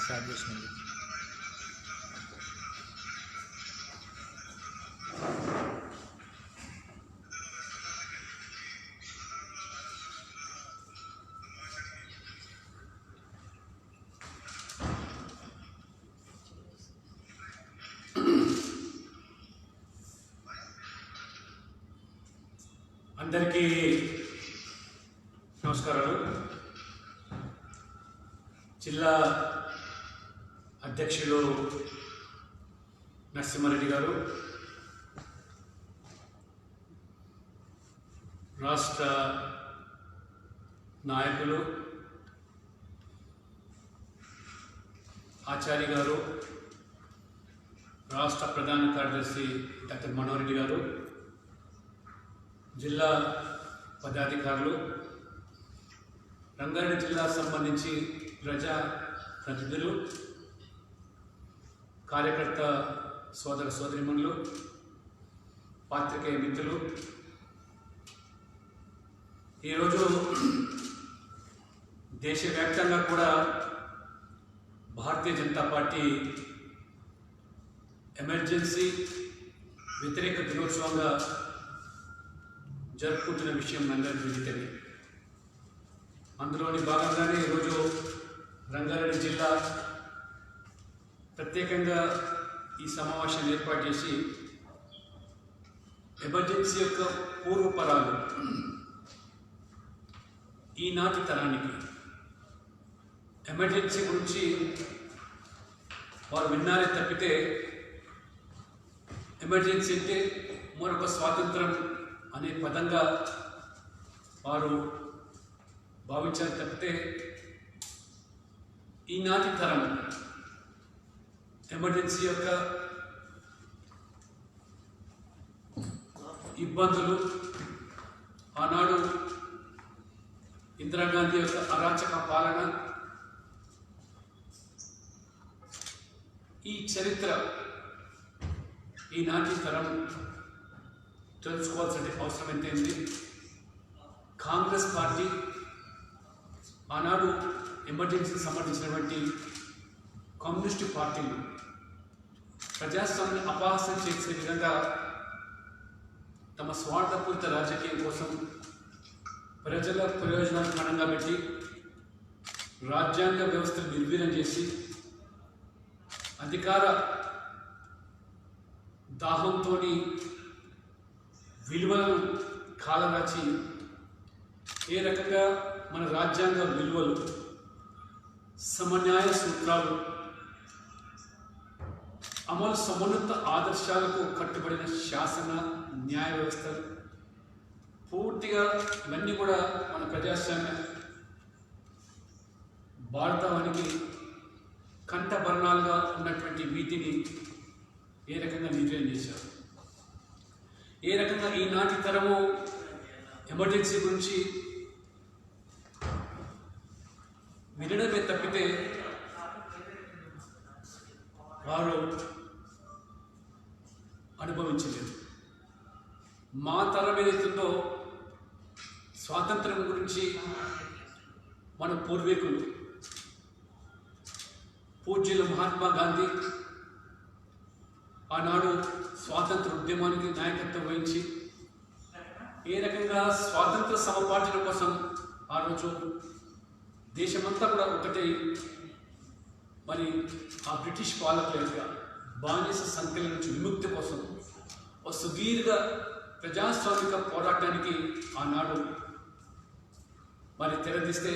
Start చేసినది. అందరికీ నమస్కారాలు. జిల్లా అధ్యక్షులు నరసింహారెడ్డి గారు, రాష్ట్ర నాయకులు ఆచార్య గారు, రాష్ట్ర ప్రధాన కార్యదర్శి డాక్టర్ మనోహర్ రెడ్డి గారు, జిల్లా పదాధికారులు, రంగారెడ్డి జిల్లా సంబంధించి ప్రజా ప్రతినిధులు, కార్యకర్త సోదర సోదరిమణులు, పాత్రికేయ మిత్రులు, ఈరోజు దేశవ్యాప్తంగా కూడా భారతీయ జనతా పార్టీ ఎమర్జెన్సీ వ్యతిరేక దినోత్సవంగా జరుపుకుంటున్న విషయం అందరికీ విదితమే. అందులోని భాగంగానే ఈరోజు రంగారెడ్డి జిల్లా ప్రత్యేకంగా ఈ సమావేశాన్ని ఏర్పాటు చేసి ఎమర్జెన్సీ యొక్క పూర్వపరాలు ఈనాటి తరానికి ఎమర్జెన్సీ గురించి వారు విన్నారే తప్పితే ఎమర్జెన్సీ అంటే మరొక స్వాతంత్రం అనే పదంగా వారు భావించారు తప్పితే ఈనాటి తరం ఎమర్జెన్సీ యొక్క ఇబ్బందులు, ఆనాడు ఇందిరాగాంధీ యొక్క అరాచక పాలన, ఈ చరిత్ర ఈనాటి తరం తెలుసుకోవాల్సిన అవసరం ఎంతైంది. కాంగ్రెస్ పార్టీ ఆనాడు ఎమర్జెన్సీకి సంబంధించినటువంటి కమ్యూనిస్టు పార్టీలు ప్రజాస్వామ్యాన్ని అపహాస్యం చేసే విధంగా తమ స్వార్థపూరిత రాజకీయం కోసం ప్రజల ప్రయోజనాలు పణంగా పెట్టి రాజ్యాంగ వ్యవస్థను నిర్వీర్యం చేసి అధికార దాహంతో విలువలను కాలరాచి ఏ రకంగా మన రాజ్యాంగ విలువలు, సమన్యాయ సూత్రాలు, అమలు సమున్నత ఆదర్శాలకు కట్టుబడిన శాసన న్యాయ వ్యవస్థలు పూర్తిగా ఇవన్నీ కూడా మన ప్రజాస్వామ్య భారతానికి కంఠభరణాలుగా ఉన్నటువంటి వీటిని ఏ రకంగా నిర్ణయం చేశారు, ఏ రకంగా ఈనాటి తరము ఎమర్జెన్సీ గురించి వినడమే తప్పితే వారు అనుభవించలేదు. మా తరం ఏదైతుందో స్వాతంత్రం గురించి మన పూర్వీకులు పూజ్యులు మహాత్మా గాంధీ ఆనాడు స్వాతంత్ర ఉద్యమానికి నాయకత్వం వహించి ఏ రకంగా స్వాతంత్ర సమపార్జన కోసం ఆ రోజు దేశమంతా కూడా ఒకటే మరి ఆ బ్రిటిష్ పాలకుల యొక్క బానిస సంఖ్యల నుంచి విముక్తి కోసం ఒక సుదీర్ఘ ప్రజాస్వామిక పోరాటానికి ఆనాడు మరి తెరదీస్తే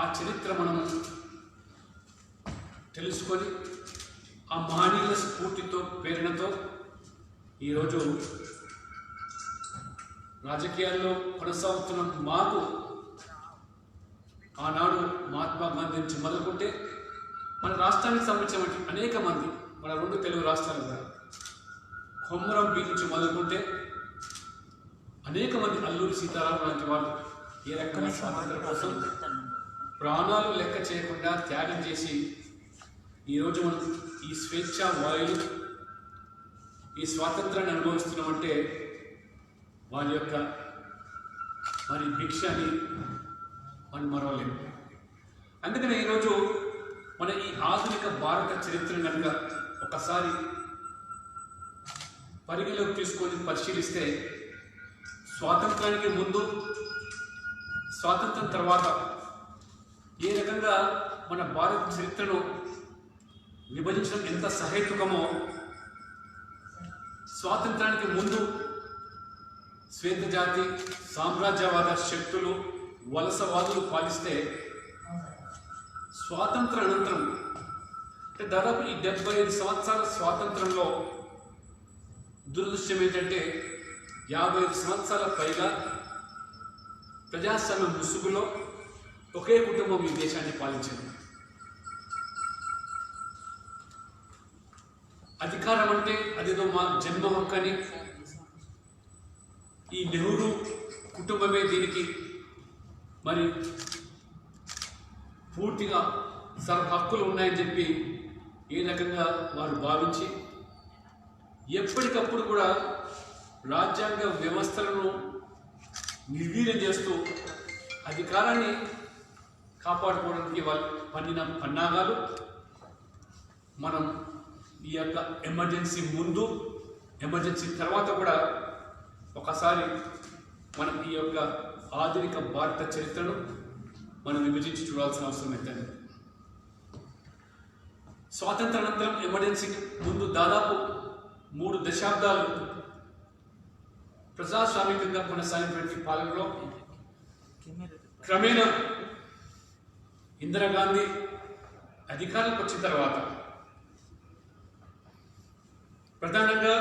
ఆ చరిత్ర మనం తెలుసుకొని ఆ మహనీయుల స్ఫూర్తితో, ప్రేరణతో ఈరోజు రాజకీయాల్లో కొనసాగుతున్న మాకు ఆనాడు మహాత్మా గాంధీ నుంచి మొదలుకుంటే మన రాష్ట్రానికి సంబంధించిన అనేక మంది, మన 2 తెలుగు రాష్ట్రాలు కూడా కొమ్మరం బీ నుంచి మొదలుకుంటే అనేక మంది, అల్లూరి సీతారాం లాంటి వాళ్ళు ఏ రకమైన స్వాతంత్రం కోసం ప్రాణాలు లెక్క చేయకుండా త్యాగం చేసి ఈరోజు మనం ఈ స్వేచ్ఛా వాయులు, ఈ స్వాతంత్రాన్ని అనుభవిస్తున్నామంటే వారి యొక్క మరి భిక్ష అని మనం మరవలేము. అందుకనే ఈరోజు మన ఈ ఆధునిక భారత చరిత్రను కనుక ఒకసారి పరిగణలోకి తీసుకొని పరిశీలిస్తే స్వాతంత్రానికి ముందు, స్వాతంత్రం తర్వాత ఏ రకంగా మన భారత చరిత్రను విభజించడం ఎంత సహేతుకమో, స్వాతంత్రానికి ముందు శ్వేతజాతి సామ్రాజ్యవాద శక్తులు వలసవాదులు పాలిస్తే, స్వాతంత్ర అనంతరం అంటే దాదాపు ఈ 75 సంవత్సరాల స్వాతంత్రంలో దురదృష్టం ఏంటంటే 55 సంవత్సరాల పైగా ప్రజాస్వామ్య ముసుగులో ఒకే కుటుంబం ఈ దేశాన్ని పాలించింది. అధికారం అంటే అదేదో మా జన్మ హక్కు అని, ఈ నెహ్రూ కుటుంబమే దీనికి మరి పూర్తిగా సర్వ హక్కులు ఉన్నాయని చెప్పి ఏ రకంగా వారు భావించి ఎప్పటికప్పుడు కూడా రాజ్యాంగ వ్యవస్థలను నిర్వీర్యం చేస్తూ అధికారాన్ని కాపాడుకోవడానికి వాళ్ళు పన్నిన పన్నాగాలు మనం ఈ యొక్క ఎమర్జెన్సీ ముందు, ఎమర్జెన్సీ తర్వాత కూడా ఒకసారి మనం ఈ యొక్క ఆధునిక భారత చరిత్రను మనం విభజించి చూడాల్సిన అవసరం ఎంతైంది. స్వాతంత్రానంతరం ఎమర్జెన్సీకి ముందు దాదాపు 3 దశాబ్దాలు ప్రజాస్వామికంగా కొనసాగినటువంటి పాలనలో క్రమేణా ఇందిరాగాంధీ అధికారంలోకి వచ్చిన తర్వాత ప్రధానంగా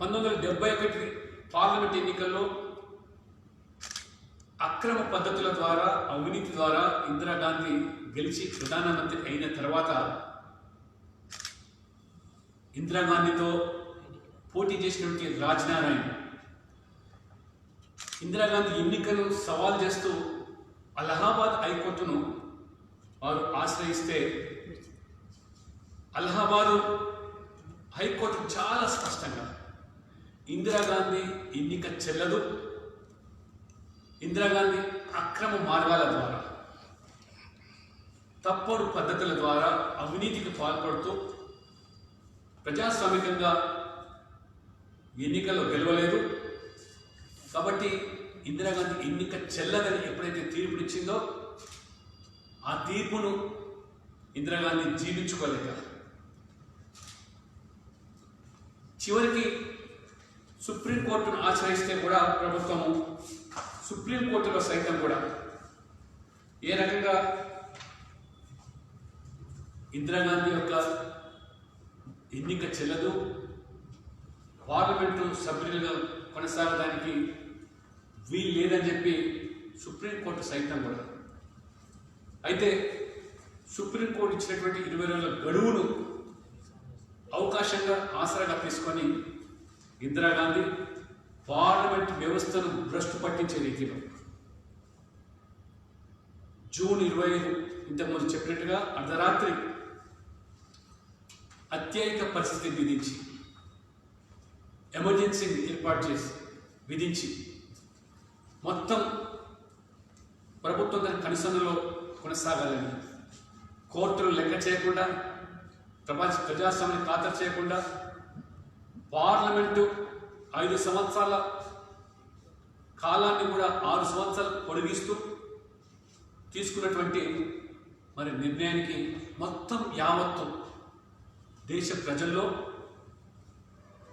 1971 పార్లమెంట్ ఎన్నికల్లో అక్రమ పద్ధతుల ద్వారా, అవినీతి ద్వారా ఇందిరాగాంధీ గెలిచి ప్రధానమంత్రి అయిన తర్వాత ఇందిరాగాంధీతో పోటీ చేసినటువంటి రాజ్నారాయణ్ ఇందిరాగాంధీ ఎన్నికలను సవాల్ చేస్తూ అలహాబాద్ హైకోర్టును వారు ఆశ్రయిస్తే, అలహాబాదు హైకోర్టు చాలా స్పష్టంగా ఇందిరాగాంధీ ఎన్నిక చెల్లదు, ఇందిరాగాంధీ అక్రమ మార్గాల ద్వారా, తప్పుడు పద్ధతుల ద్వారా అవినీతికి పాల్పడుతూ ప్రజాస్వామికంగా ఎన్నికల్లో గెలవలేదు కాబట్టి ఇందిరాగాంధీ ఎన్నిక చెల్లదని ఎప్పుడైతే తీర్పునిచ్చిందో ఆ తీర్పును ఇందిరాగాంధీ జీవించుకోలేక చివరికి సుప్రీంకోర్టును ఆశ్రయిస్తే కూడా ప్రభుత్వము సుప్రీంకోర్టులో సైతం కూడా ఏ రకంగా ఇందిరాగాంధీ యొక్క ఎన్నిక చెల్లదు, పార్లమెంటు సభ్యులుగా కొనసాగడానికి వీలు లేదని చెప్పి సుప్రీంకోర్టు సైతం కూడా. అయితే సుప్రీంకోర్టు ఇచ్చినటువంటి 20 రోజుల గడువును అవకాశంగా ఆసరాగా తీసుకొని ఇందిరాగాంధీ పార్లమెంట్ వ్యవస్థను భ్రష్టు పట్టించే రీతిలో జూన్ 25 ఇంతకుముందు చెప్పినట్టుగా అర్ధరాత్రి అత్యయిక పరిస్థితి విధించి, ఎమర్జెన్సీ ఏర్పాటు చేసి విధించి మొత్తం ప్రభుత్వం దాని కనుసన్నలో కొనసాగాలని, కోర్టులు లెక్క చేయకుండా, ప్రజాస్వామ్యాన్ని ఖాతరు చేయకుండా పార్లమెంటు 5 సంవత్సరాల కాలాన్ని కూడా 6 సంవత్సరాలు పొడిగిస్తూ తీసుకున్నటువంటి మరి నిర్ణయానికి మొత్తం యావత్తు దేశ ప్రజల్లో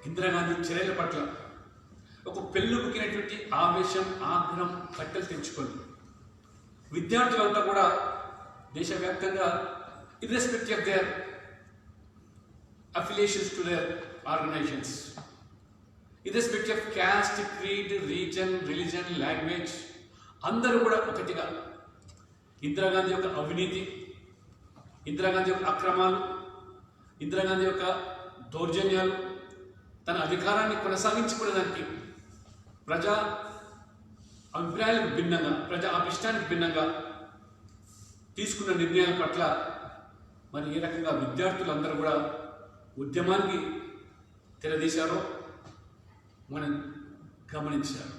ఇందిరాగాంధీ చర్యల పట్ల ఒక పెళ్ళుబుకినటువంటి ఆవేశం, ఆగ్రహం కట్టెలు తెంచుకొని విద్యార్థులంతా కూడా దేశవ్యాప్తంగా irrespective of their affiliations to their organizations, irrespective of caste, creed, region, religion, language, అందరూ కూడా ఒకటిగా ఇందిరాగాంధీ యొక్క అవినీతి, ఇందిరాగాంధీ యొక్క అక్రమాలు, ఇందిరాగాంధీ యొక్క దౌర్జన్యాలు, తన అధికారాన్ని కొనసాగించుకునేదానికి ప్రజా అభిప్రాయాలకు భిన్నంగా, ప్రజా అభిష్టానికి భిన్నంగా తీసుకున్న నిర్ణయాల పట్ల మరి ఏ రకంగా విద్యార్థులందరూ కూడా ఉద్యమానికి తెరదీశారో, మనం గమనించాలి.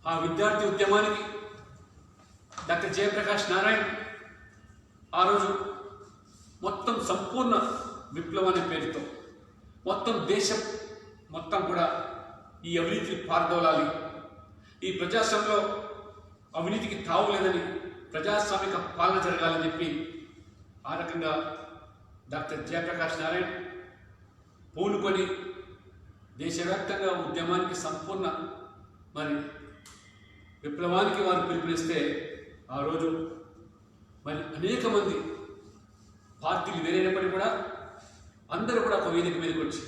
ఆ విద్యార్థి ఉద్యమానికి డాక్టర్ జయప్రకాష్ నారాయణ్ ఆ రోజు మొత్తం సంపూర్ణ విప్లవం అనే పేరుతో మొత్తం దేశం మొత్తం కూడా ఈ అవినీతిని పారదోలాలి, ఈ ప్రజాస్వామ్యంలో అవినీతికి తావు లేదని, ప్రజాస్వామిక పాలన జరగాలని చెప్పి ఆ రకంగా డాక్టర్ జయప్రకాష్ నారాయణ్ పూనుకొని దేశవ్యాప్తంగా ఉద్యమానికి సంపూర్ణ మరి విప్లవానికి వారు పిలుపునిస్తే ఆ రోజు మరి అనేక మంది పార్టీలు వేరైనప్పటికీ కూడా అందరూ కూడా ఒక వేదిక మీదకి వచ్చి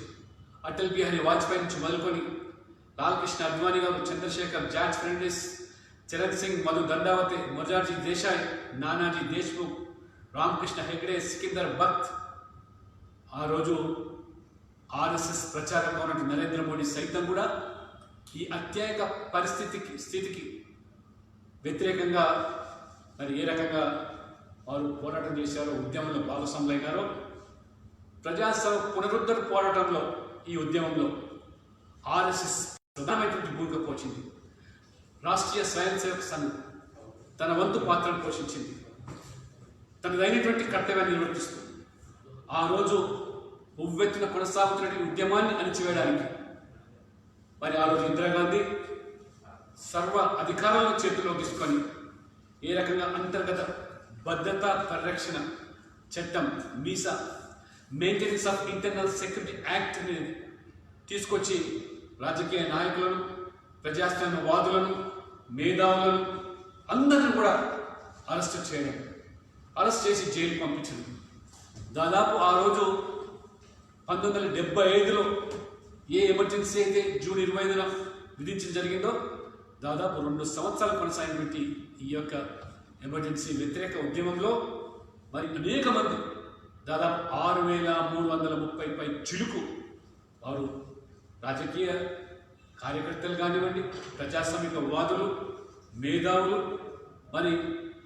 అటల్ బిహారీ వాజ్పేయి నుంచి మొదలుకొని లాల్ కృష్ణ అద్వానీ గారు, చంద్రశేఖర్, జార్జ్ ఫెర్నాండిస్, చరణ్ సింగ్, మధు దండావతే, మొరార్జీ దేశాయ్, నానాజీ దేశ్ముఖ్, రామకృష్ణ హెగ్డే, సికిందర్ భట్, ఆ రోజు ఆర్ఎస్ఎస్ ప్రచారంగా ఉన్నటువంటి నరేంద్ర మోడీ సైతం కూడా ఈ అత్యాయక స్థితికి వ్యతిరేకంగా మరి ఏ రకంగా వారు పోరాటం చేశారో, ఉద్యమంలో భాగస్వాములైనారో, ప్రజాస్వామ్య పునరుద్ధరణ పోరాటంలో ఈ ఉద్యమంలో ఆర్ఎస్ఎస్ ప్రధానమైనటువంటి భూమిక పోషించింది. రాష్ట్రీయ స్వయం సేవక సంఘం తన వంతు పాత్రను పోషించింది, తనదైనటువంటి కర్తవ్యాన్ని నిర్వర్తిస్తూ ఆ రోజు ఉవ్వెత్తున కొనసాగుతున్న ఉద్యమాన్ని అణిచివేయడానికి మరి ఆ రోజు ఇందిరాగాంధీ సర్వ అధికారాలను చేతిలో తీసుకొని ఏ రకంగా అంతర్గత భద్రతా పరిరక్షణ చట్టం మీసా మెయింటెనెన్స్ ఆఫ్ ఇంటర్నల్ సెక్యూరిటీ యాక్ట్ని తీసుకొచ్చి రాజకీయ నాయకులను, ప్రజాస్వామ్యవాదులను, మేధావులను అందరిని కూడా అరెస్ట్ చేయడం, అరెస్ట్ చేసి జైలు పంపించడం. దాదాపు ఆ రోజు 1975లో ఏ ఎమర్జెన్సీ అయితే జూన్ 25న విధించడం జరిగిందో దాదాపు 2 సంవత్సరాలు కొనసాగినటువంటి ఈ యొక్క ఎమర్జెన్సీ వ్యతిరేక ఉద్యమంలో మరి అనేక మంది దాదాపు 6330 పై చిలుకు వారు రాజకీయ కార్యకర్తలు కానివ్వండి, ప్రజాస్వామిక వాదులు, మేధావులు మరి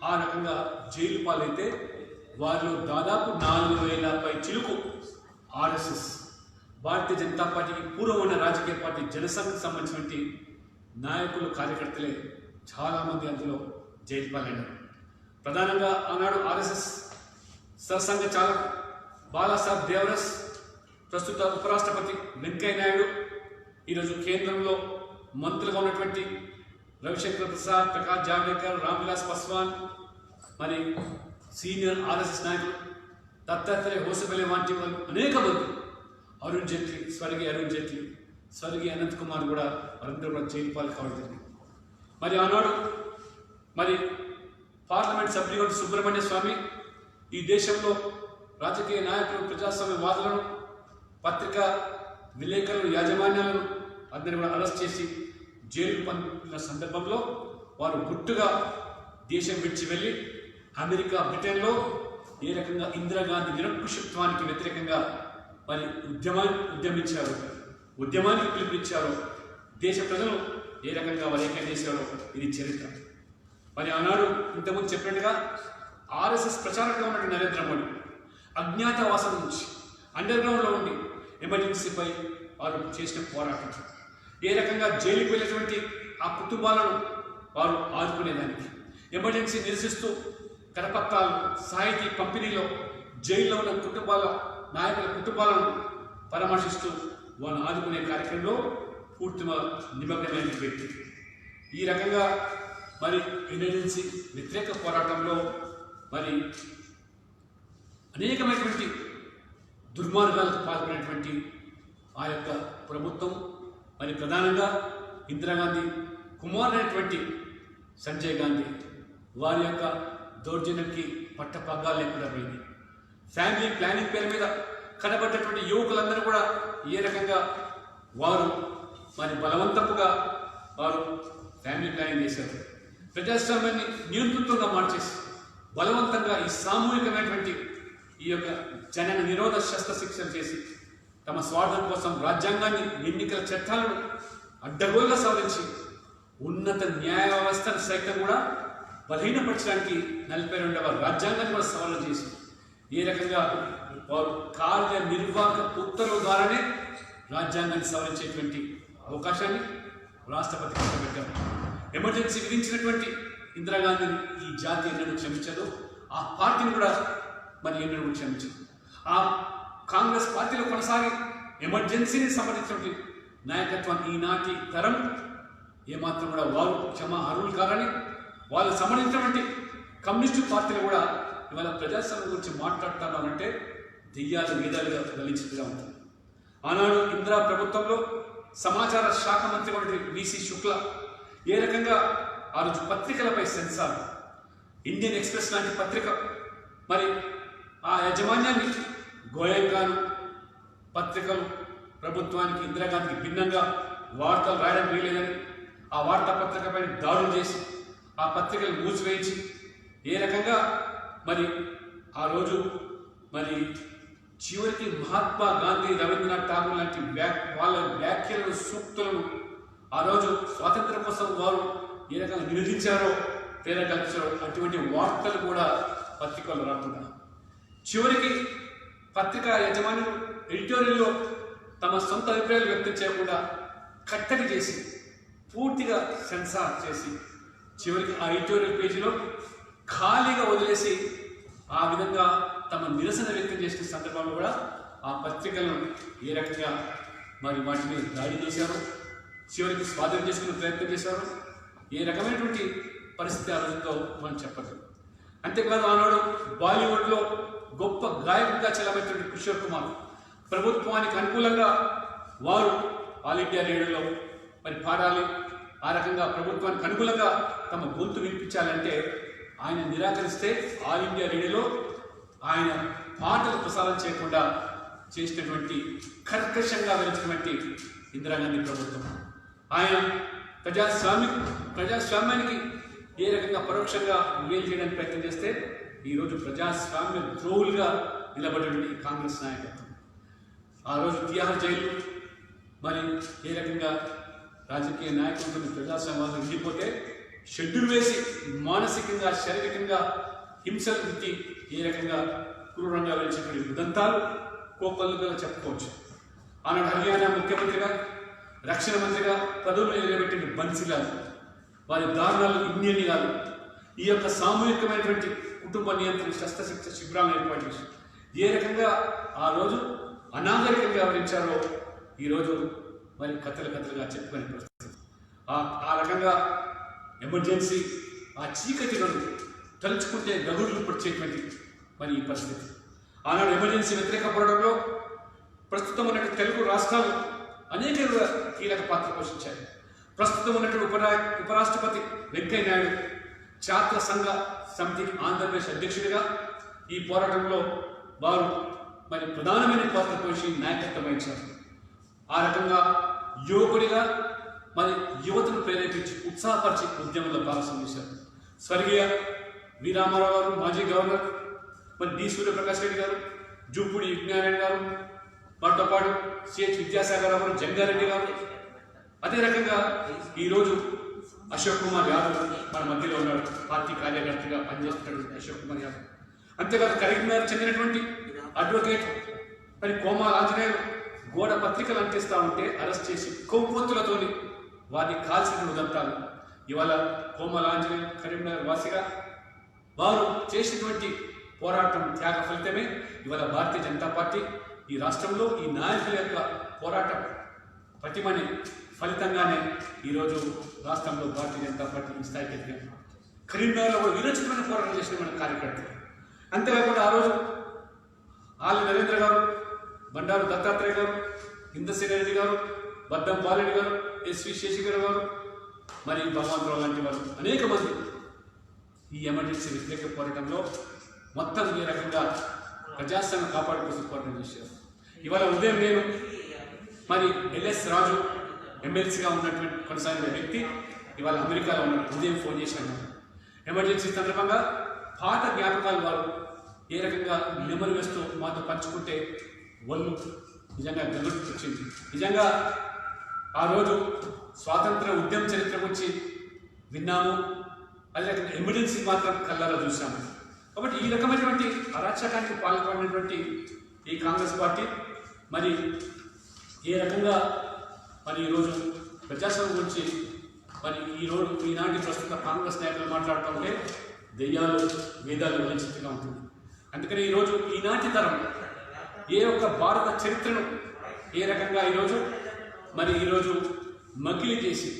ఆ రకంగా జైలు పాలైతే వారిలో దాదాపు 4000 పై చిలుకు ఆర్ఎస్ఎస్ భారతీయ జనతా పార్టీకి పూర్వం ఉన్న రాజకీయ పార్టీ జనసంఘకు సంబంధించినటువంటి నాయకులు, కార్యకర్తలే చాలామంది అందులో జైలు పాలైనారు. ప్రధానంగా ఆనాడు ఆర్ఎస్ఎస్ సర్సంఘ చాలక్ బాలాసాహెబ్ దేవరస్, ప్రస్తుత ఉపరాష్ట్రపతి వెంకయ్య నాయుడు, ఈరోజు కేంద్రంలో మంత్రులుగా ఉన్నటువంటి రవిశంకర్ ప్రసాద్, ప్రకాష్ జావడేకర్, రామ్ విలాస్ పాస్వాన్, మరి సీనియర్ ఆర్ఎస్ఎస్ నాయకులు దత్తాత్రేయ హోసబలే వంటి వాళ్ళు అనేక మంది, అరుణ్ జైట్లీ, స్వర్గీయ అరుణ్ జైట్లీ, స్వర్గీయ అనంత్ కుమార్ కూడా వారందరూ కూడా జైలు పాలు కావడం జరిగింది. మరి ఆనాడు మరి పార్లమెంట్ సభ్యులు సుబ్రహ్మణ్య స్వామి ఈ దేశంలో రాజకీయ నాయకులు, ప్రజాస్వామ్యవాదులను, పత్రికా విలేకరులు, యాజమాన్యాలను అందరినీ కూడా అరెస్ట్ చేసి జైలు పంపిన సందర్భంలో వారు గుట్టుగా దేశం విడిచి వెళ్ళి అమెరికా, బ్రిటన్లో ఏ రకంగా ఇందిరాగాంధీ నిరంకుశత్వానికి వ్యతిరేకంగా మరి ఉద్యమించారు, ఉద్యమానికి పిలుపునిచ్చారు, దేశ ప్రజలు ఏ రకంగా వారు ఏకం చేశారో ఇది చరిత్ర. మరి ఆనాడు ఇంతకుముందు చెప్పినట్టుగా ఆర్ఎస్ఎస్ ప్రచారంగా ఉన్నటువంటి నరేంద్ర మోడీ అజ్ఞాతవాసం నుంచి అండర్ గ్రౌండ్లో ఉండి ఎమర్జెన్సీపై వారు చేసిన పోరాటం, ఏ రకంగా జైలుకు వెళ్ళినటువంటి ఆ కుటుంబాలను వారు ఆదుకునేదానికి, ఎమర్జెన్సీ నిరసిస్తూ కరపత్రాలు, సాహితీ పంపిణీలో జైల్లో ఉన్న కుటుంబాల నాయకుల కుటుంబాలను పరామర్శిస్తూ వాళ్ళని ఆదుకునే కార్యక్రమంలో పూర్తిగా నిమగ్నమైన వ్యక్తి. ఈ రకంగా మరి ఎమర్జెన్సీ వ్యతిరేక పోరాటంలో మరి అనేకమైనటువంటి దుర్మార్గాలకు పాల్పడినటువంటి ఆ యొక్క ప్రభుత్వం, మరి ప్రధానంగా ఇందిరాగాంధీ కుమారుడైనటువంటి సంజయ్ గాంధీ వారి యొక్క దౌర్జన్యానికి పట్టపగ్గాలు లేకుండా పోయింది. ఫ్యామిలీ ప్లానింగ్ పేరు మీద కనబడ్డటువంటి యువకులందరూ కూడా ఏ రకంగా వారు మరి బలవంతపుగా వారు ఫ్యామిలీ ప్లానింగ్ చేశారు, ప్రజాస్వామ్యాన్ని నియంత్రితంగా మార్చేసి బలవంతంగా ఈ సామూహికమైనటువంటి ఈ యొక్క జనన నిరోధ శస్త్రశిక్షలు చేసి తమ స్వార్థం కోసం రాజ్యాంగాన్ని, ఎన్నికల చట్టాలను అడ్డగోలుగా సవరించి ఉన్నత న్యాయ వ్యవస్థను సైతం కూడా బలహీనపరచడానికి 42వ రాజ్యాంగాన్ని కూడా సవరణ చేసి ఏ రకంగా వారు కార్యనిర్వాహక ఉత్తర్వుల ద్వారానే రాజ్యాంగాన్ని సవరించేటువంటి అవకాశాన్ని రాష్ట్రపతి పెట్టారు. ఎమర్జెన్సీ విధించినటువంటి ఇందిరాగాంధీని ఈ జాతి ఎన్నడూ క్షమించదు, ఆ పార్టీని కూడా మరి ఎన్నడూ క్షమించదు. ఆ కాంగ్రెస్ పార్టీలో కొనసాగి ఎమర్జెన్సీని సంబంధించినటువంటి నాయకత్వాన్ని ఈనాటి తరం ఏమాత్రం కూడా వారు అర్హులు కాదని వాళ్ళు సంబంధించినటువంటి కమ్యూనిస్టు పార్టీలు కూడా ఇవాళ ప్రజాస్వామ్యం గురించి మాట్లాడుతున్నారంటే దెయ్యాలు వేదాలుగా గలించినట్టుగా ఉంటుంది. ఆనాడు ఇందిరా ప్రభుత్వంలో సమాచార శాఖ మంత్రి ఉన్నటువంటి విసి శుక్ల ఏ రకంగా ఆ రోజు పత్రికలపై సెన్సార్, ఇండియన్ ఎక్స్ప్రెస్ లాంటి పత్రిక మరి ఆ యాజమాన్యాన్ని గోయల్ గారు పత్రికలు ప్రభుత్వానికి ఇందిరాగాంధీకి భిన్నంగా వార్తలు రాయడం వీలేదని ఆ వార్తాపత్రికపై దాడులు చేసి ఆ పత్రికలు మూసివేయించి ఏ రకంగా మరి ఆ రోజు మరి చివరికి మహాత్మా గాంధీ, రవీంద్రనాథ్ ఠాగూర్ లాంటి వాళ్ళ వ్యాఖ్యలను, సూక్తులను ఆ రోజు స్వాతంత్రం కోసం వారు ఏ రకంగా నిరోధించారో, ప్రేరేపించారో అటువంటి వార్తలు కూడా పత్రికల్లో రాకుండా చివరికి పత్రికా యజమానులు ఎడిటోరియల్లో తమ సొంత అభిప్రాయాలు వ్యక్తం చేయకుండా కట్టడి చేసి పూర్తిగా సెన్సార్ చేసి చివరికి ఆ ఎడిటోరియల్ పేజీలో ఖాళీగా వదిలేసి ఆ విధంగా తమ నిరసన వ్యక్తం చేసిన సందర్భంలో కూడా ఆ పత్రికలను ఏ రకంగా మరి వాటిని దాడి చేశారు, చివరికి స్వాధీనం చేసుకునే ప్రయత్నం చేశారు, ఏ రకమైనటువంటి పరిస్థితి ఆ రోజుతో మనం చెప్పదు. అంతేకాదు ఆనాడు బాలీవుడ్లో గొప్ప గాయకుడిగా చెలమైనటువంటి కిషోర్ కుమార్ ప్రభుత్వానికి అనుకూలంగా వారు ఆల్ ఇండియా రేడియోలో మరి పాడాలి, ఆ రకంగా ప్రభుత్వానికి అనుకూలంగా తమ గొంతు వినిపించాలంటే ఆయన నిరాకరిస్తే ఆల్ ఇండియా రేడియోలో ఆయన పాటలు ప్రసారం చేయకుండా చేసినటువంటి కర్కశంగా వివరించినటువంటి ఇందిరాగాంధీ ప్రభుత్వం ఆయన ప్రజాస్వామ్యానికి ఏ రకంగా పరోక్షంగా మేలు చేయడానికి ప్రయత్నం చేస్తే ఈరోజు ప్రజాస్వామ్య ద్రోహులుగా నిలబడినటువంటి కాంగ్రెస్ నాయకత్వం ఆ రోజు తిహార్ జైలు మరి ఏ రకంగా రాజకీయ నాయకులతో ప్రజాస్వామ్యాలు ఉండిపోతే షెడ్యూల్ వేసి మానసికంగా శారీరకంగా హింసలు పెట్టి ఏ రకంగా క్రూరంగా వెలిచినటువంటి ఉదంతాలు కోకొల్లుగా చెప్పుకోవచ్చు. ఆనాడు హర్యానా ముఖ్యమంత్రిగా, రక్షణ మంత్రిగా పదవులు నిలబెట్టిన బన్సీలాల్ వారి దారుణాలు ఇన్ని కాదు. ఈ యొక్క సామూహికమైనటువంటి కుటుంబ నియంత్రణ శస్త్రశిక్ష శిబిరాలను ఏర్పాటు చేసి ఏ రకంగా ఆ రోజు అనాగరికంగా వ్యవహరించారో ఈరోజు మరి కథలుగా చెప్పుకునే పరిస్థితి. ఆ రకంగా ఎమర్జెన్సీ ఆ చీకటి రోజు తలుచుకుంటే గగుడులు పొడిచేటువంటి మరి ఈ పరిస్థితి. ఆనాడు ఎమర్జెన్సీ వ్యతిరేక పోరాటంలో ప్రస్తుతం ఉన్నటువంటి తెలుగు రాష్ట్రాలు అనేక కీలక పాత్ర పోషించాయి. ప్రస్తుతం ఉన్నటువంటి ఉపరాష్ట్రపతి వెంకయ్య నాయుడు ఛాత్ర సంఘ సమితికి ఆంధ్రప్రదేశ్ అధ్యక్షుడిగా ఈ పోరాటంలో వారు మరి ప్రధానమైన పాత్ర పోషి నాయకత్వం వహించారు. ఆ రకంగా యువకుడిగా మరి యువతను ప్రేరేపించి ఉత్సాహపరిచి ఉద్యమంలో భాగస్వామ్యం చేశారు. స్వర్గీయ వి రామారావు గారు, మాజీ గవర్నర్ మరి డి సూర్యప్రకాష్ రెడ్డి గారు, జూపూడి విజ్ఞానారాయణ గారు, వాటితో పాటు సిహెచ్ విద్యాసాగర్ గారు, జంగారెడ్డి గారు, అదే రకంగా ఈరోజు అశోక్ కుమార్ యాదవ్ మన మధ్యలో ఉన్నాడు, పార్టీ కార్యకర్తగా పనిచేస్తున్నటువంటి అశోక్ కుమార్ యాదవ్. అంతేకాదు కరీంనగర్ చెందినటువంటి అడ్వకేట్ మరి కోమాల ఆంజనేయులు గోడ పత్రికలు అంటిస్తూ ఉంటే అరెస్ట్ చేసి కొవ్వొత్తులతోని వారిని కాల్చిన ఉదంతాలు. ఇవాళ కోమాల ఆంజనేయులు కరీంనగర్ వాసిగా వారు చేసినటువంటి పోరాటం త్యాగ ఫలితమే ఇవాళ భారతీయ జనతా పార్టీ ఈ రాష్ట్రంలో ఈ నాయకుల యొక్క పోరాటం ప్రతిమని ఫలితంగానే ఈరోజు రాష్ట్రంలో భారతీయ జనతా పార్టీ ఈ స్థాయికి ఎదిగారు. కరీంనగర్లో కూడా విరోచితమైన పోరాటం చేసిన మన కార్యకర్తలు. అంతేకాకుండా ఆ రోజు ఆలి నరేంద్ర గారు, బండారు దత్తాత్రేయ గారు, ఇంద్రసేన రెడ్డి గారు, బద్దం బాలరెడ్డి గారు, ఎస్వి శేషగిరి గారు, మరి భగవంతరావు లాంటి వారు అనేక మంది ఈ ఎమర్జెన్సీ వ్యతిరేక పోరాటంలో మొత్తం ఈ రకంగా ప్రజాస్వామ్యం కాపాడుకోసం పోరాటం చేశారు. ఇవాళ ఉదయం నేను మరి ఎల్ఎస్ రాజు ఎమ్మెల్సీగా ఉన్నటువంటి కొనసాగిన వ్యక్తి ఇవాళ అమెరికాలో ఉన్న ఉదయం ఫోన్ చేశాను. ఎమర్జెన్సీ సందర్భంగా పాత జ్ఞాపకాలు వారు ఏ రకంగా నెమరు వేస్తూ మాతో పంచుకుంటే ఒళ్ళు నిజంగా గగుడు వచ్చింది. నిజంగా ఆ రోజు స్వాతంత్ర ఉద్యమ చరిత్ర గురించి విన్నాము, అదే రకంగా ఎమర్జెన్సీ మాత్రం కళ్ళారా చూసాము. కాబట్టి ఈ రకమైనటువంటి అరాచకానికి పాల్పడినటువంటి ఈ కాంగ్రెస్ పార్టీ మరి ఏ రకంగా మరి ఈరోజు ప్రజాస్వామ్యం గురించి మరి ఈనాటి ప్రస్తుత కాంగ్రెస్ నాయకులు మాట్లాడుతుంటే దెయ్యాలు వేదాలు వలించిగా ఉంటుంది. అందుకని ఈరోజు ఈనాటి తరం ఏ ఒక్క భారత చరిత్రను ఏ రకంగా ఈరోజు మకిలి చేసి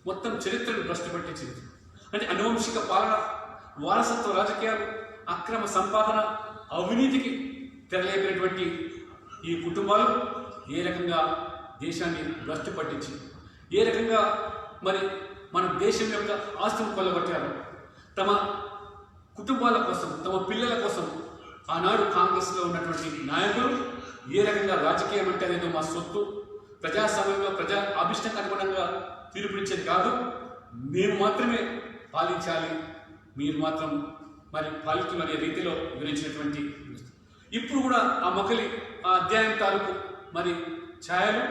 మొత్తం చరిత్రను భ్రష్టుపట్టే చరిత్ర అంటే అనువంశిక పాలన, వారసత్వ రాజకీయాలు, అక్రమ సంపాదన, అవినీతికి తెరలేపినటువంటి ఈ కుటుంబాలు ఏ రకంగా దేశాన్ని భ్రష్టు పట్టించి ఏ రకంగా మరి మన దేశం యొక్క ఆస్తులు కొల్లగొట్టారు, తమ కుటుంబాల కోసం, తమ పిల్లల కోసం ఆనాడు కాంగ్రెస్లో ఉన్నటువంటి నాయకులు ఏ రకంగా రాజకీయం అంటే అదేదో మా సొత్తు, ప్రజాస్వామ్యంలో ప్రజా అభిష్టంగా అనుగుణంగా తీర్పునిచ్చేది కాదు, మేము మాత్రమే పాలించాలి, మీరు మాత్రం మరి పాలితులు అనే రీతిలో వివరించినటువంటి ఇప్పుడు కూడా ఆ మకలి ఆ అధ్యాయం తాలూకు మరి ఛాయలు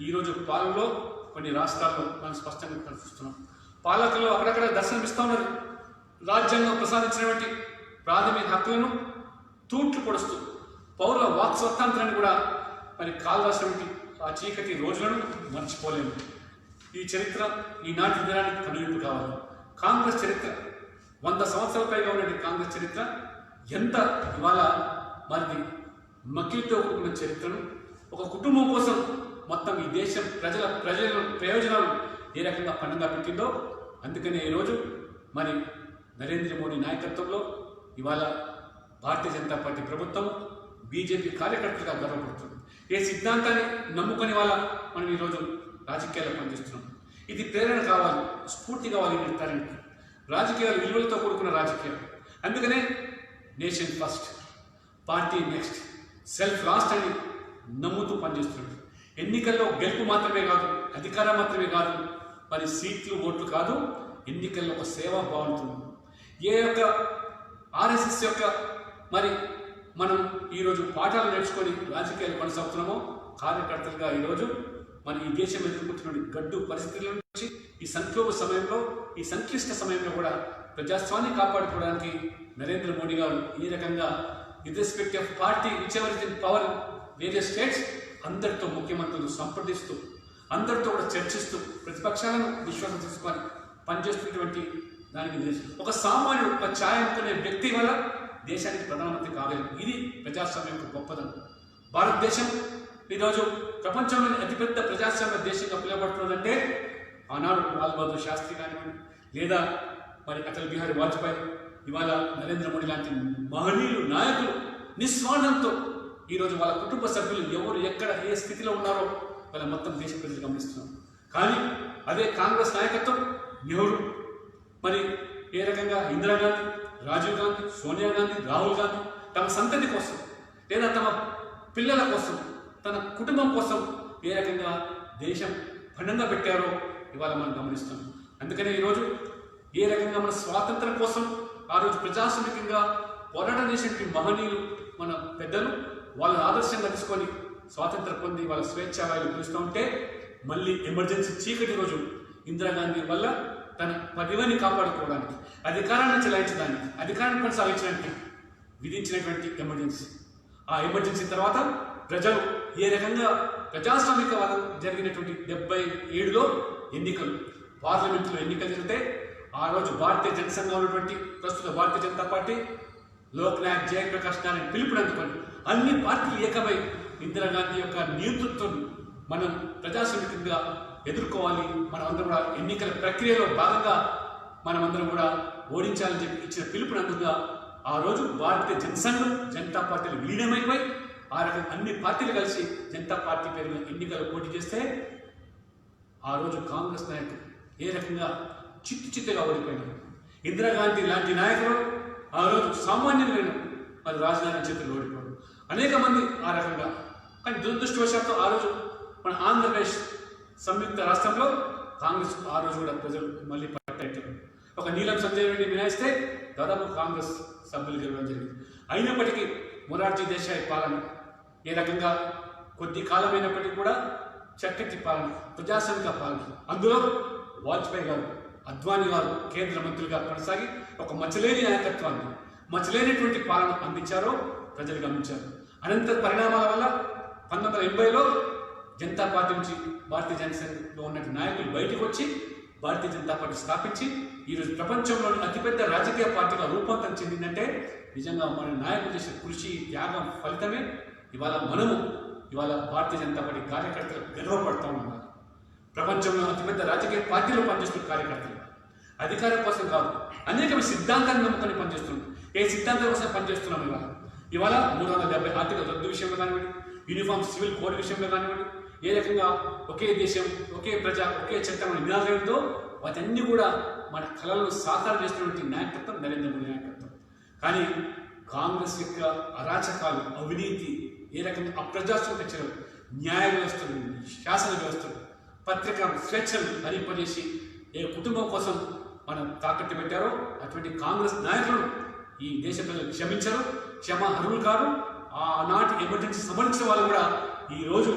ఈరోజు పాలనలో కొన్ని రాష్ట్రాల్లో మనం స్పష్టంగా కనిపిస్తున్నాం. పాలకులు అక్కడక్కడ దర్శనమిస్తూ ఉన్నారు. రాజ్యాంగం ప్రసాదించినటువంటి ప్రాథమిక హక్కులను తూట్లు పొడుస్తూ పౌరుల వాక్ స్వతంత్రాన్ని కూడా మరి కాల్వాసినటువంటి ఆ చీకటి రోజులను మర్చిపోలేము. ఈ చరిత్ర ఈనాటి దినానికి కనువిప్పు కావాలి. కాంగ్రెస్ చరిత్ర 100 సంవత్సరాల పైగా ఉన్నటువంటి కాంగ్రెస్ చరిత్ర ఎంత ఇవాళ మరి మకిలితో కూడిన చరిత్రను ఒక కుటుంబం కోసం మొత్తం ఈ దేశం ప్రజల ప్రయోజనాలు ఏ రకంగా పండుగ పెట్టిందో అందుకనే ఈరోజు మరి నరేంద్ర మోడీ నాయకత్వంలో ఇవాళ భారతీయ జనతా పార్టీ ప్రభుత్వం బీజేపీ కార్యకర్తలుగా గర్వపడుతుంది. ఏ సిద్ధాంతాన్ని నమ్ముకొని వాళ్ళ మనం ఈరోజు రాజకీయాల్లో పనిచేస్తున్నాం. ఇది ప్రేరణ కావాలి, స్ఫూర్తి కావాలి. నిర్ధారణకి రాజకీయాలు విలువలతో కూడుకున్న రాజకీయాలు. అందుకనే nation first, party next, self last అని నమ్ముతూ పనిచేస్తున్నాడు. ఎన్నికల్లో గెలుపు మాత్రమే కాదు, అధికారం మాత్రమే కాదు, మరి సీట్లు ఓట్లు కాదు, ఎన్నికల్లో ఒక సేవా భావంతో ఏ యొక్క ఆర్ఎస్ఎస్ యొక్క మరి మనం ఈరోజు పాఠాలు నేర్చుకొని రాజకీయాలు కొనసాగుతున్నామో కార్యకర్తలుగా ఈరోజు మన ఈ దేశం ఎదుర్కొంటున్న గడ్డు పరిస్థితుల నుంచి ఈ సంక్షోభ సమయంలో, ఈ సంక్లిష్ట సమయంలో కూడా ప్రజాస్వామ్యాన్ని కాపాడుకోవడానికి నరేంద్ర మోడీ గారు ఈ రకంగా irrespective of party which ever is in power various states అందరితో ముఖ్యమంత్రులు సంప్రదిస్తూ అందరితో కూడా చర్చిస్తూ ప్రతిపక్షాలను విశ్వాసం తీసుకొని పనిచేస్తున్నటువంటి దానికి ఒక సామాన్యుడు ఒక ఛాయ్ అనుకునే వ్యక్తి వల్ల దేశానికి ప్రధానమంత్రి కాలేదు. ఇది ప్రజాస్వామ్యం యొక్క గొప్పదనం. భారతదేశం ఈరోజు ప్రపంచంలోని అతిపెద్ద ప్రజాస్వామ్య దేశంగా పిలువబడుతున్నదంటే ఆనాడు లాల్ బహదూర్ శాస్త్రి కానివ్వండి, లేదా మరి అటల్ బిహారీ వాజ్పేయి, ఇవాళ నరేంద్ర మోడీ లాంటి మహనీయులు నాయకులు నిస్వార్థంతో ఈరోజు వాళ్ళ కుటుంబ సభ్యులు ఎవరు ఎక్కడ ఏ స్థితిలో ఉన్నారో వాళ్ళ మొత్తం దేశ ప్రజలు గమనిస్తున్నారు. కానీ అదే కాంగ్రెస్ నాయకత్వం నెహ్రూ మరి ఏ రకంగా ఇందిరాగాంధీ, రాజీవ్ గాంధీ, సోనియా గాంధీ, రాహుల్ గాంధీ తమ సంతతి కోసం లేదా తమ పిల్లల కోసం తన కుటుంబం కోసం ఏ రకంగా దేశం భండంగా పెట్టారో ఇవాళ మనం గమనిస్తున్నాం. అందుకనే ఈరోజు ఏ రకంగా మన స్వాతంత్రం కోసం ఆ రోజు ప్రజాస్వామికంగా పోరాటం చేసినటువంటి మహనీయులు మన పెద్దలు వాళ్ళని ఆదర్శంగా తీసుకొని స్వాతంత్రం పొంది వాళ్ళ స్వేచ్ఛావాయులు పిలుస్తూ ఉంటే మళ్ళీ ఎమర్జెన్సీ చీకటి రోజు ఇందిరాగాంధీ వల్ల తన పదవిని కాపాడుకోవడానికి, అధికారాన్ని చెలాయించడానికి, అధికారాన్ని కొనసాగించడానికి విధించినటువంటి ఎమర్జెన్సీ. ఆ ఎమర్జెన్సీ తర్వాత ప్రజలు ఏ రకంగా ప్రజాస్వామికవాదం జరిగినటువంటి 77లో ఎన్నికలు, పార్లమెంట్లో ఎన్నికలు జరిగితే ఆ రోజు భారతీయ జనసంఘం ఉన్నటువంటి ప్రస్తుత భారతీయ జనతా పార్టీ లోక్నాయక్ జయప్రకాష్ నారాయణ పిలుపునందుకొని అన్ని పార్టీలు ఏకమై ఇందిరాగాంధీ యొక్క నేతృత్వం మనం ప్రజాస్వామికంగా ఎదుర్కోవాలి, మనమందరం కూడా ఎన్నికల ప్రక్రియలో భాగంగా మనమందరం కూడా ఓడించాలని చెప్పి ఇచ్చిన పిలుపునందుగా ఆ రోజు భారతీయ జనసంఘం జనతా పార్టీలు విలీనమైపోయి ఆ రకంగా అన్ని పార్టీలు కలిసి జనతా పార్టీ పేరు ఎన్నికలు పోటీ చేస్తే ఆ రోజు కాంగ్రెస్ నాయకులు ఏ రకంగా చిత్తుగా ఓడిపోయినారు. ఇందిరాగాంధీ లాంటి నాయకులు ఆ రోజు సామాన్యులైన మరి రాజధాని చేతులు ఓడిపోయారు. అనేక మంది ఆ రకంగా. కానీ దురదృష్టవశాత్తు ఆ రోజు మన ఆంధ్రప్రదేశ్ సంయుక్త రాష్ట్రంలో కాంగ్రెస్ ఆ రోజు కూడా ప్రజలు మళ్ళీ పట్టేట్టారు. ఒక నీలం సంజయ్ రెడ్డి మినాయిస్తే దాదాపు కాంగ్రెస్ సభ్యులు గెలవడం జరిగింది. అయినప్పటికీ మొరార్జీ దేశాయ్ పాలన ఏ రకంగా కొద్ది కాలమైనప్పటికీ కూడా చక్కటి పాలన, ప్రజాస్వామిక పాలన, అందులో వాజ్పేయి గారు, అద్వానీ గారు కేంద్ర మంత్రులుగా కొనసాగి ఒక మచ్చలేని నాయకత్వాన్ని, మచ్చలేనటువంటి పాలన అందించారో ప్రజలు గమనించారు. అనంతర పరిణామాల వల్ల 1980లో జనతా పార్టీ నుంచి భారతీయ జనసేనలో ఉన్న నాయకులు బయటకు వచ్చి భారతీయ జనతా పార్టీ స్థాపించి ఈరోజు ప్రపంచంలోని అతిపెద్ద రాజకీయ పార్టీగా రూపాంతరం చెందిందంటే నిజంగా మన నాయకులు చేసే కృషి త్యాగం ఫలితమే ఇవాళ భారతీయ జనతా పార్టీ కార్యకర్తలు గర్వపడతా ఉన్నారు. ప్రపంచంలో అతిపెద్ద రాజకీయ పార్టీలో పనిచేస్తున్న కార్యకర్తలు అధికారం కోసం కాదు, అనేక సిద్ధాంతాన్ని నమ్ముకొని పనిచేస్తున్నాం. ఏ సిద్ధాంతం కోసం పనిచేస్తున్నాం? ఇవాళ 370 ఆర్టికల్ రద్దు విషయంలో కానివ్వండి, యూనిఫామ్ సివిల్ కోడ్ విషయంలో కానివ్వండి, ఏ రకంగా ఒకే దేశం ఒకే ప్రజ ఒకే చట్టం అనే నినాదంతో వాటన్ని కూడా మన కళలను సాకారం చేసినటువంటి నాయకత్వం నరేంద్ర మోడీ నాయకత్వం. కానీ కాంగ్రెస్ యొక్క అరాచకాలు, అవినీతి, ఏ రకంగా అప్రజాస్వామిక చర్యలు, న్యాయ వ్యవస్థలు, శాసన వ్యవస్థలు, పత్రికా స్వేచ్ఛను హరింపజేసి ఏ కుటుంబం కోసం మనం తాకట్టు పెట్టారో అటువంటి కాంగ్రెస్ నాయకులను ఈ దేశ ప్రజలు క్షమించరు, క్షమార్హులు కాదు. ఆనాటి ఎమర్జెన్సీ సంబంధించిన వాళ్ళు కూడా ఈరోజు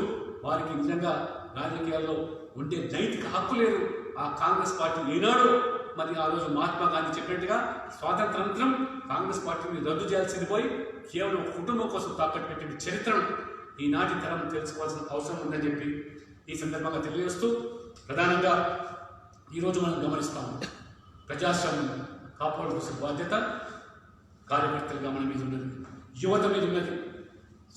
వారికి నిజంగా రాజకీయాల్లో ఉండే నైతిక హక్కు లేదు. ఆ కాంగ్రెస్ పార్టీ ఈనాడు మరి ఆ రోజు మహాత్మా గాంధీ చెప్పినట్టుగా స్వాతంత్రానంతరం కాంగ్రెస్ పార్టీని రద్దు చేయాల్సింది పోయి కేవలం కుటుంబం కోసం తాకట్టు పెట్టిన చరిత్రను ఈనాటి తరం తెలుసుకోవాల్సిన అవసరం ఉందని చెప్పి ఈ సందర్భంగా తెలియజేస్తూ, ప్రధానంగా ఈరోజు మనం గమనిస్తాము ప్రజాస్వామ్యం కాపాడుకోవాల్సిన బాధ్యత కార్యకర్తలుగా మన మీద ఉన్నది, యువత మీద ఉన్నది.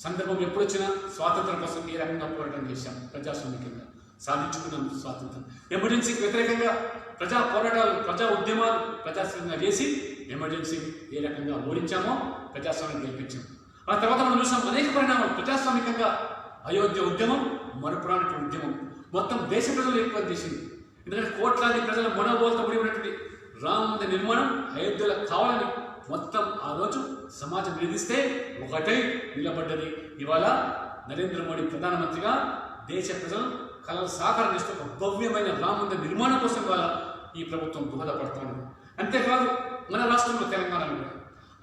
సందర్భం ఎప్పుడొచ్చినా స్వాతంత్రం కోసం ఏ రకంగా పోరాటం చేశాం, ప్రజాస్వామికంగా సాధించుకున్నాం స్వాతంత్రం. ఎమర్జెన్సీకి వ్యతిరేకంగా ప్రజా పోరాటాలు, ప్రజా ఉద్యమాలు ప్రజాస్వామ్యంగా చేసి ఎమర్జెన్సీ ఏ రకంగా ఓడించామో ప్రజాస్వామ్యం గెలిపించాం. ఆ తర్వాత మనం చూసాం అనేక పరిణామాలు. ప్రజాస్వామికంగా అయోధ్య ఉద్యమం, మరుపురానటువంటి ఉద్యమం మొత్తం దేశ ప్రజలు ఎక్కువ చేసింది. ఎందుకంటే కోట్లాది ప్రజల మనోబోలతో ముడిపడినటువంటి రామ మందిర నిర్మాణం అయోధ్యలో కావాలని మొత్తం ఆ రోజు సమాజం నిలదీస్తే ఒకటై నిలబడ్డది. ఇవాళ నరేంద్ర మోడీ ప్రధానమంత్రిగా దేశ ప్రజలు కళలు సాకారం చేస్తూ ఒక భవ్యమైన రామ మందిర నిర్మాణం కోసం ఇవాళ ఈ ప్రభుత్వం దోహదపడుతోంది. అంతేకాదు మన రాష్ట్రంలో తెలంగాణలో కూడా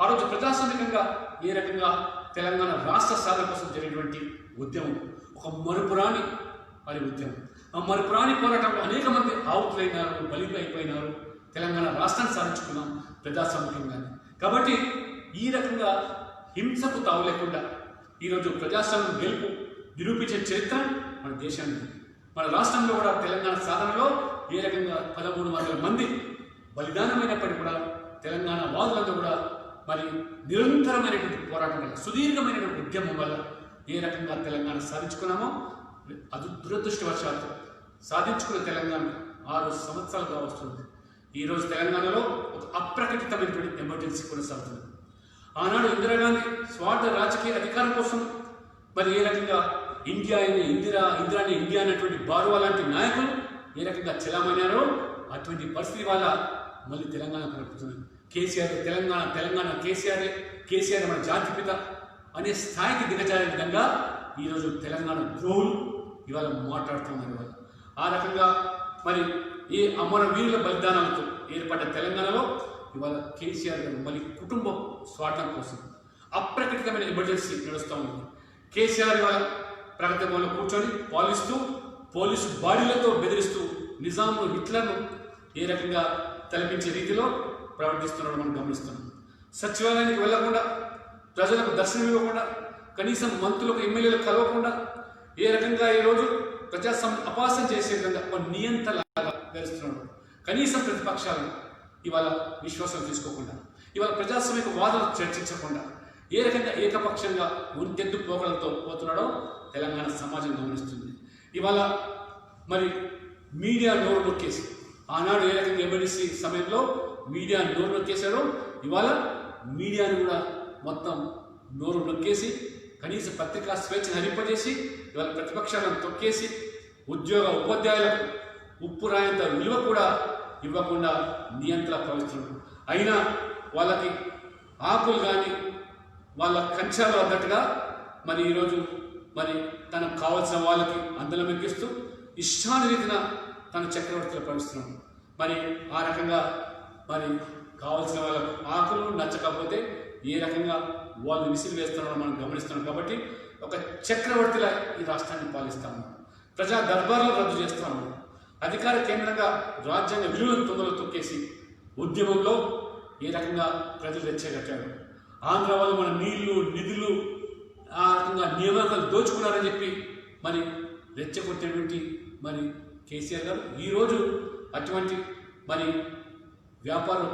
ఆ రోజు ప్రజాస్వామికంగా ఏ రకంగా తెలంగాణ రాష్ట్ర సాధన కోసం జరిగినటువంటి ఉద్యమం ఒక మరుపురాని ఉద్యమం. ఆ మరుపురాని పోరాటంలో అనేక మంది ఆవుతులైనారు, బలిపై అయిపోయినారు. తెలంగాణ రాష్ట్రాన్ని సాధించుకున్నాం ప్రజాస్వామికంగానే. కాబట్టి ఈ రకంగా హింసకు తావు లేకుండా ఈరోజు ప్రజాస్వామ్యం గెలుపు నిరూపించే చరిత్ర మన దేశానికి. మన రాష్ట్రంలో కూడా తెలంగాణ సాధనలో ఏ రకంగా 1300 మంది బలిదానమైనప్పటికీ కూడా తెలంగాణ వాదులంతా కూడా మరి నిరంతరమైనటువంటి పోరాటం వల్ల, సుదీర్ఘమైనటువంటి ఉద్యమం వల్ల ఏ రకంగా తెలంగాణ సాధించుకున్నామో అది దురదృష్టవశాత్తు సాధించుకున్న తెలంగాణ 6 సంవత్సరాలుగా వస్తుంది. ఈరోజు తెలంగాణలో ఒక అప్రకటితమైనటువంటి ఎమర్జెన్సీ కొనసాగుతుంది. ఆనాడు ఇందిరాగాంధీ స్వార్థ రాజకీయ అధికారం కోసం మరి ఏ రకంగా ఇందిరాని ఇండియా అనేటువంటి బారువా లాంటి నాయకులు ఏ రకంగా చెలామయ్యారో అటువంటి పరిస్థితి వల్ల మళ్ళీ తెలంగాణ కలుపుతుంది. కేసీఆర్ తెలంగాణ కేసీఆర్ మన జాతిపిత అనే స్థాయికి దిగజారే విధంగా ఈరోజు తెలంగాణ ద్రోహులు ఇవాళ మాట్లాడుతున్నారు. ఆ రకంగా మరి ఏ అమర వీరుల బలిదానాలతో ఏర్పడ్డ తెలంగాణలో ఇవాళ కేసీఆర్ గారు మళ్ళీ కుటుంబ స్వార్థం కోసం అప్రకటితమైన ఎమర్జెన్సీ నడుస్తూ ఉంది. కేసీఆర్ ఇవాళ ప్రగతి భవన్లో కూర్చొని పోలీసు బాడీలతో బెదిరిస్తూ నిజాంను, హిట్లర్ను ఏ రకంగా తలపించే రీతిలో ప్రవర్తిస్తున్నాడో మనం గమనిస్తున్నాం. సచివాలయానికి వెళ్లకుండా, ప్రజలకు దర్శనం ఇవ్వకుండా, కనీసం మంత్రులకు ఎమ్మెల్యేలకు కలవకుండా ఏ రకంగా ఈరోజు ప్రజాస్వామ్యం అపాసం చేసే విధంగా ఒక నియంత్రణలాగా గెలుస్తున్నాడు. కనీసం ప్రతిపక్షాలను ఇవాళ విశ్వాసం తీసుకోకుండా, ఇవాళ ప్రజాస్వామిక వాదనలు చర్చించకుండా ఏ రకంగా ఏకపక్షంగా ఉరితెద్దు పోకలతో పోతున్నాడో తెలంగాణ సమాజం గమనిస్తుంది. ఇవాళ మరి మీడియా నోరు నొక్కేసి, ఆనాడు ఏ రకంగా ఎమర్జెన్సీ సమయంలో మీడియా నోరు నొక్కేశాడో ఇవాళ మీడియాను కూడా మొత్తం నోరు నొక్కేసి కనీసం పత్రికా స్వేచ్ఛను హరింపజేసి ఇవాళ ప్రతిపక్షాలను తొక్కేసి ఉపాధ్యాయులకు ఉప్పు రాయంత విలువ కూడా ఇవ్వకుండా నియంత్రణ ప్రవర్తిస్తున్నాడు. అయినా వాళ్ళకి ఆకులు కానీ వాళ్ళ కంచాలు అన్నట్టుగా మరి ఈరోజు మరి తనకు కావాల్సిన వాళ్ళకి అందలం ఎక్కిస్తూ ఇష్టానురీతిన తన చక్రవర్తిలో ప్రవేశిస్తున్నాడు. మరి ఆ రకంగా మరి కావాల్సిన వాళ్ళకు ఆకులు నచ్చకపోతే ఏ రకంగా వాళ్ళు విసిరి వేస్తున్నారో మనం గమనిస్తున్నాం. కాబట్టి ఒక చక్రవర్తిలా ఈ రాష్ట్రాన్ని పాలిస్తాము. ప్రజా దర్బార్లు రద్దు చేస్తాము. అధికార కేంద్రంగా రాజ్యాంగ విలువలను తొందరలో తొక్కేసి ఉద్యమంలో ఏ రకంగా ప్రజలు రెచ్చగట్టారు. ఆంధ్ర వాళ్ళు మన నీళ్లు, నిధులు, ఆ రకంగా నియామకాలు దోచుకున్నారని చెప్పి మరి రెచ్చగొట్టేటువంటి మరి కేసీఆర్ గారు ఈరోజు అటువంటి మరి వ్యాపారం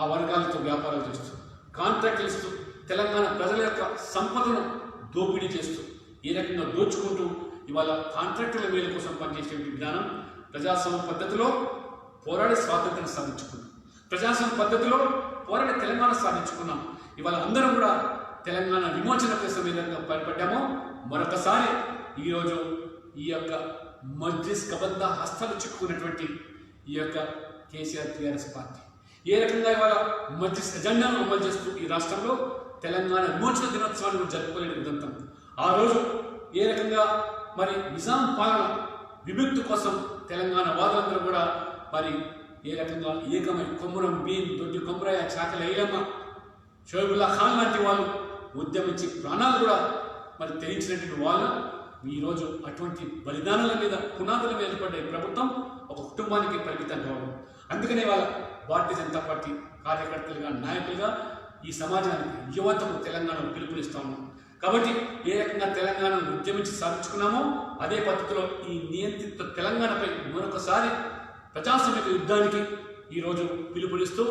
ఆ వర్గాలతో వ్యాపారాలు చేస్తూ కాంట్రాక్ట్లు ఇస్తూ తెలంగాణ ప్రజల యొక్క సంపదను దోపిడీ చేస్తూ ఈ రకంగా దోచుకుంటూ ఇవాళ కాంట్రాక్టుల మేలు కోసం పనిచేసే విధానం ప్రజాస్వామ్య పద్ధతిలో పోరాడి స్వాతంత్రం సాధించుకున్నాం. ప్రజాస్వామ్య పద్ధతిలో పోరాడి తెలంగాణ సాధించుకున్నాం. ఇవాళ అందరం కూడా తెలంగాణ విమోచన కోసం ఏదైనా పనిపడ్డామో మరొకసారి ఈరోజు ఈ యొక్క మజ్లిస్ కబంధ హస్తాలు చిక్కుకున్నటువంటి ఈ యొక్క కేసీఆర్ టీఆర్ఎస్ పార్టీ ఏ రకంగా ఇవాళ మజ్లిస్ ఎజెండాను అమలు చేస్తూ ఈ రాష్ట్రంలో తెలంగాణ విమోచన దినోత్సవాన్ని జరుపుకోలేని ఉదంతం. ఆ రోజు ఏ రకంగా మరి నిజాం పాలన విముక్తి కోసం తెలంగాణ వాదులందరూ కూడా మరి ఏ రకంగా ఏకమై కొమ్మురం భీం, దొడ్డి కొమరయ్య, చాకల ఐలమ్మ, షోయబుల్లా ఖాన్ లాంటి వాళ్ళు ఉద్యమించి ప్రాణాలు కూడా మరి తెరించినటువంటి వాళ్ళు ఈరోజు అటువంటి బలిదానాల మీద పునాదుల మీద ఏర్పడ్డ ఈ ప్రభుత్వం ఒక కుటుంబానికి పరిమితం కావడం. అందుకనే వాళ్ళ భారతీయ జనతా పార్టీ కార్యకర్తలుగా నాయకులుగా ఈ సమాజానికి యువతకు తెలంగాణను పిలుపునిస్తాము. కాబట్టి ఏ రకంగా తెలంగాణను ఉద్యమించి సాధించుకున్నామో అదే పద్ధతిలో ఈ నియంత్రిత తెలంగాణపై మరొకసారి ప్రజాస్వామిక యుద్ధానికి ఈరోజు పిలుపునిస్తూ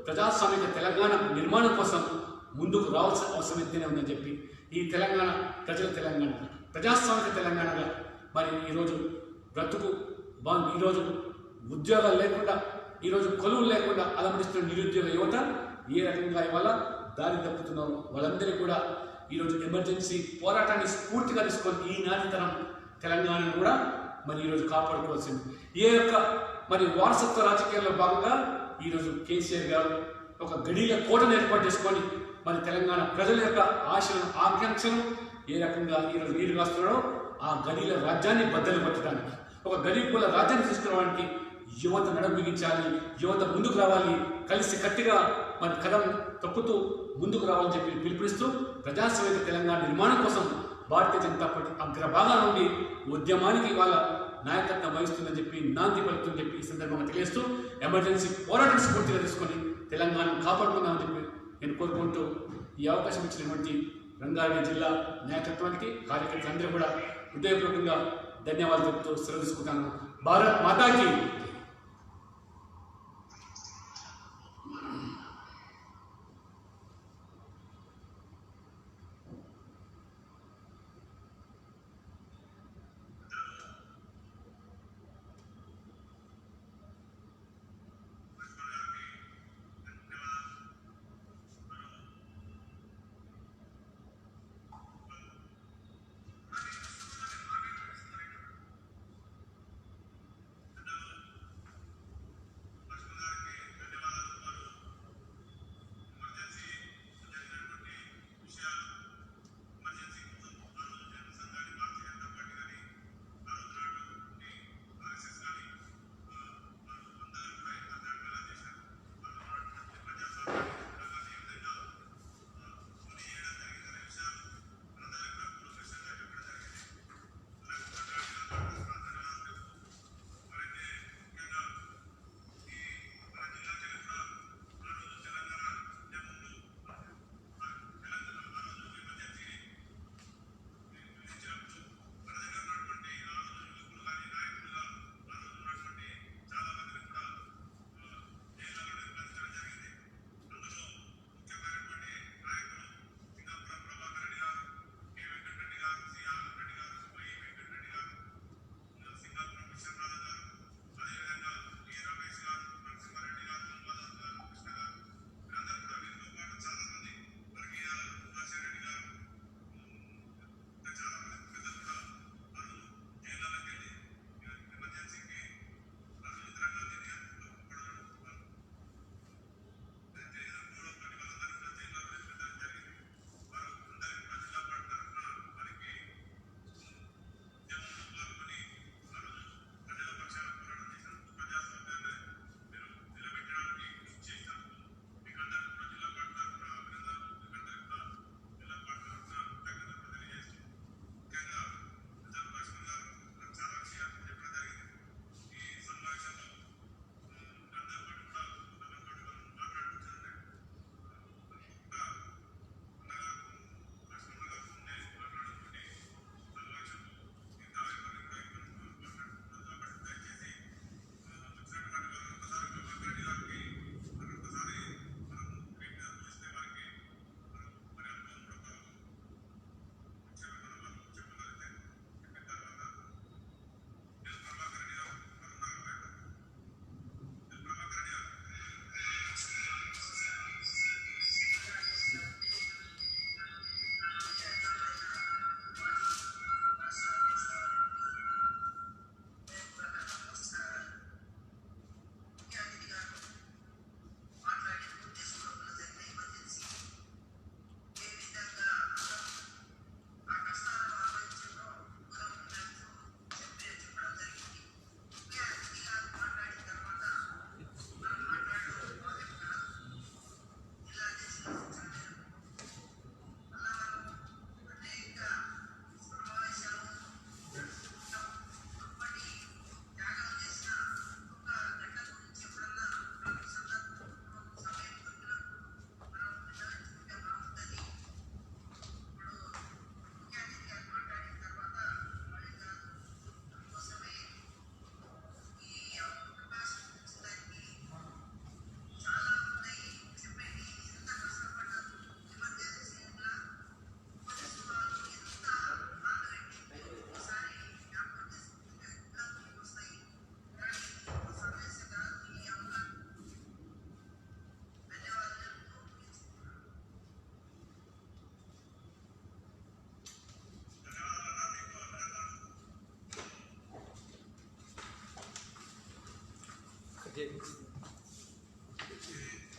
ప్రజాస్వామిక తెలంగాణ నిర్మాణం కోసం ముందుకు రావాల్సిన అవసరం ఎంతైనా ఉందని చెప్పి ఈ తెలంగాణ ప్రజల తెలంగాణ ప్రజాస్వామిక తెలంగాణగా మరి ఈరోజు బ్రతుకు ఈరోజు ఉద్యోగాలు లేకుండా ఈరోజు కొలువులు లేకుండా అలమటిస్తున్న నిరుద్యోగ యువత ఏ రకంగా ఇవాళ దారి తప్పుతున్నారో వాళ్ళందరికీ కూడా ఈరోజు ఎమర్జెన్సీ పోరాటాన్ని స్ఫూర్తిగా తీసుకొని ఈనాటి తరం తెలంగాణను కూడా మరి ఈరోజు కాపాడుకోవాల్సింది. ఏ యొక్క మరి వారసత్వ రాజకీయాల్లో భాగంగా ఈరోజు కేసీఆర్ గారు ఒక గడిల కోటను ఏర్పాటు చేసుకొని మరి తెలంగాణ ప్రజల యొక్క ఆశలను ఆకాంక్షలను ఏ రకంగా ఈరోజు నీరు కాస్తున్నాడో ఆ గడిల రాజ్యాన్ని బద్దలు పట్టడానికి ఒక గరీబుల రాజ్యాన్ని తీసుకురావడానికి యువత నడబిగించాలి, యువత ముందుకు రావాలి, కలిసి కట్టిగా మన కథం తొక్కుతూ ముందుకు రావాలని చెప్పి పిలుపునిస్తూ ప్రజాస్వామిక తెలంగాణ నిర్మాణం కోసం భారతీయ జనతా పార్టీ అగ్రభాగాల నుండి ఉద్యమానికి వాళ్ళ నాయకత్వం వహిస్తుందని చెప్పి నాంది పలుకుతుందని చెప్పి ఈ సందర్భంగా తెలియజేస్తూ ఎమర్జెన్సీ పోరాటం స్ఫూర్తిగా తీసుకొని తెలంగాణను కాపాడుకుందామని చెప్పి నేను కోరుకుంటూ ఈ అవకాశం ఇచ్చినటువంటి రంగారెడ్డి జిల్లా నాయకత్వానికి కార్యకర్తలందరూ కూడా హృదయపూర్వకంగా ధన్యవాదాలు చెప్తూ సెలవు తీసుకుంటాను. భారత్ మాతాకి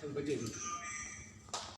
అది బడ్జెట్